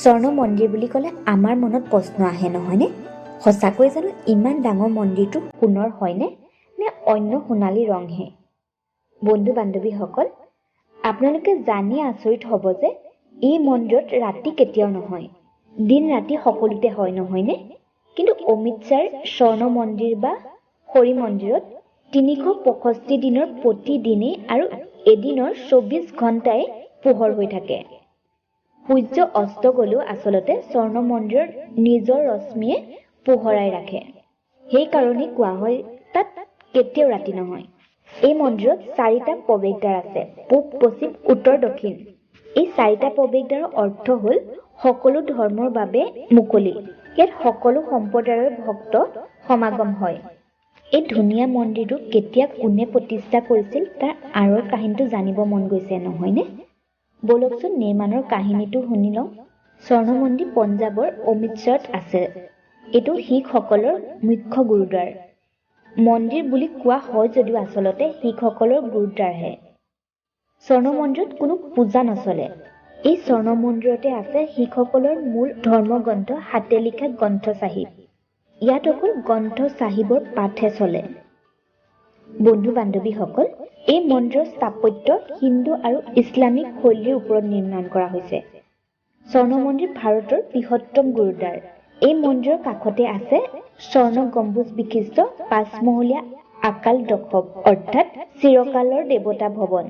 স্বৰ্ণ মন্দিৰ বুলি ক'লে আমাৰ মনত প্ৰশ্ন আহে নহয়নে? সঁচাকৈ জানো ইমান ডাঙৰ মন্দিৰটো সোণৰ হয়নে নে অন্য সোণালী ৰংহে? বন্ধু বান্ধৱীসকল, আপোনালোকে জানি আচৰিত হ'ব যে এই মন্দিৰত ৰাতি কেতিয়াও নহয়, দিন ৰাতি সকলোতে হয় নহয়নে? কিন্তু অমৃতসৰ স্বৰ্ণ মন্দিৰ বা হৰি মন্দিৰত 365 দিনৰ প্ৰতিদিনেই আৰু এদিনৰ 24 ঘণ্টাই পোহৰ হৈ থাকে। সূৰ্য অস্ত গলেও আচলতে স্বৰ্ণ মন্দিৰৰ নিজৰ ৰশ্মিয়ে পোহৰাই ৰাখে। সেইকাৰণে কোৱা হয় তাত কেতিয়াও ৰাতি নহয়। এই মন্দিৰত 4টা প্ৰৱেশদ্বাৰ আছে, পূব, পশ্চিম, উত্তৰ, দক্ষিণ। এই 4টা প্ৰৱেশদ্বাৰৰ অৰ্থ হ'ল সকলো ধৰ্মৰ বাবে মুকলি। ইয়াত সকলো সম্প্ৰদায়ৰ ভক্ত সমাগম হয়। এই ধুনীয়া মন্দিৰটো কেতিয়া কোনে প্ৰতিষ্ঠা কৰিছিল তাৰ আঁৰৰ কাহিনীটো জানিব মন গৈছে নহয়নে? বলকচোন নিৰ্মাণৰ কাহিনীটো শুনি লওঁ। স্বৰ্ণ মন্দিৰ পঞ্জাৱৰ অমৃতসৰত আছে। এইটো শিখসকলৰ মুখ্য গুৰুদ্বাৰ। মন্দিৰ বুলি কোৱা হয় যদিও আচলতে শিখসকলৰ গুৰুদ্বাৰহে। স্বৰ্ণ মন্দিৰত কোনো পূজা নচলে। এই স্বৰ্ণ মন্দিৰতে আছে শিখসকলৰ মূল ধৰ্মগ্ৰন্থ হাতে লিখা গ্ৰন্থ চাহিব। ইয়াত অকল গ্ৰন্থ চাহিবৰ পাঠহে চলে। বন্ধু বান্ধৱীসকল, এই মন্দিৰৰ স্থাপত্য হিন্দু আৰু ইছলামিক শৈলীৰ ওপৰত নিৰ্মাণ কৰা হৈছে। স্বৰ্ণ মন্দিৰ ভাৰতৰ বৃহত্তম গুৰুদ্বাৰ। এই মন্দিৰৰ কাষতে আছে স্বৰ্ণ গম্বুজ বিশিষ্ট 5মহলীয়া আকাল তখত অৰ্থাৎ চিৰকালৰ দেৱতা ভৱন।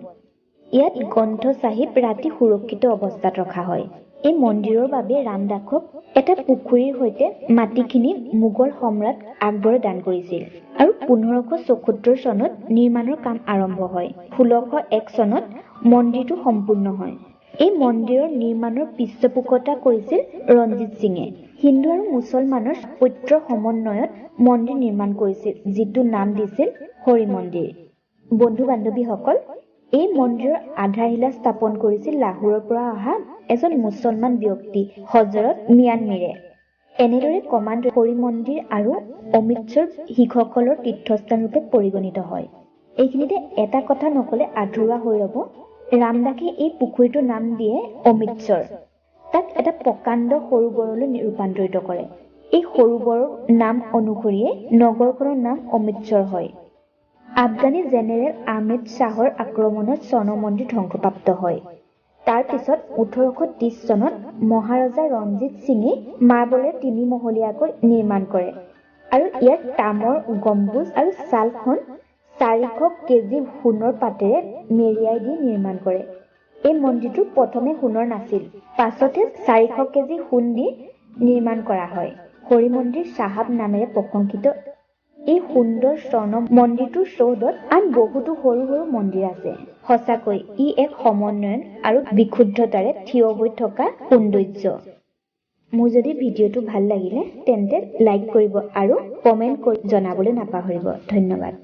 ইয়াত গ্ৰন্থ চাহিব ৰাতি সুৰক্ষিত অৱস্থাত ৰখা হয়। এই মন্দিৰৰ বাবে ৰামদাসক এটা পুখুৰীৰ সৈতে মাটিখিনি মোগল সম্ৰাট আকবৰে দান কৰিছিল আৰু 1574 চনত নিৰ্মাণৰ কাম আৰম্ভ হয়। 1601 চনত মন্দিৰটো সম্পূৰ্ণ হয়। এই মন্দিৰৰ নিৰ্মাণৰ পৃষ্ঠপোষকতা কৰিছিল ৰঞ্জিত সিঙে। হিন্দু আৰু মুছলমানৰ স্থাপত্যৰ সমন্বয়ত মন্দিৰ নিৰ্মাণ কৰিছিল, যিটো নাম দিছিল হৰি মন্দিৰ। বন্ধু বান্ধৱীসকল, এই মন্দিৰৰ আধাৰশিলা স্থাপন কৰিছিল লাহোৰৰ পৰা অহা এজন মুছলমান ব্যক্তি হজৰত মিয়ান মিৰে। এনেদৰে ক্ৰমান্বয়ে হৰি মন্দিৰ আৰু অমৃতসৰ শিখসকলৰ তীৰ্থস্থান ৰূপে পৰিগণিত হয়। এইখিনিতে এটা কথা নকলে আধৰুৱা হৈ ৰব। ৰামদাসে এই পুখুৰীটোৰ নাম দিয়ে অমৃতসৰ। তাক এটা প্ৰকাণ্ড সৰোবৰলৈ ৰূপান্তৰিত কৰে। এই সৰোবৰৰ নাম অনুসৰিয়ে নগৰখনৰ নাম অমৃতসৰ হয়। আফগানী জেনেৰেল আহমেদ শ্বাহৰ আক্ৰমণত স্বৰ্ণ মন্দিৰ ধ্বংসপ্ৰাপ্ত হয়। তাৰ পিছত 1830 চনত মহাৰজা ৰঞ্জিত সিঙে মাৰ্বলেৰে 3মহলীয়াকৈ নিৰ্মাণ কৰে আৰু ইয়াৰ তামৰ গম্বুজ আৰু ছালখন 400 কেজি সোণৰ পাতেৰে মেৰিয়াই দি নিৰ্মাণ কৰে। এই মন্দিৰটো প্ৰথমে সোণৰ নাছিল, পাছতহে 400 কেজি সোণ দি নিৰ্মাণ কৰা হয়। হৰি মন্দিৰ চাহাব নামেৰে প্ৰশংসিত এই সুন্দৰ স্বৰ্ণ মন্দিৰটোৰ চৌহদত আন বহুতো সৰু সৰু মন্দিৰ আছে। সঁচাকৈ ই এক সমন্বয়ন আৰু বিশুদ্ধতাৰে থিয় হৈ থকা সৌন্দৰ্য। মোৰ যদি ভিডিঅ'টো ভাল লাগিলে তেন্তে লাইক কৰিব আৰু কমেণ্ট কৰি জনাবলৈ নাপাহৰিব। ধন্যবাদ।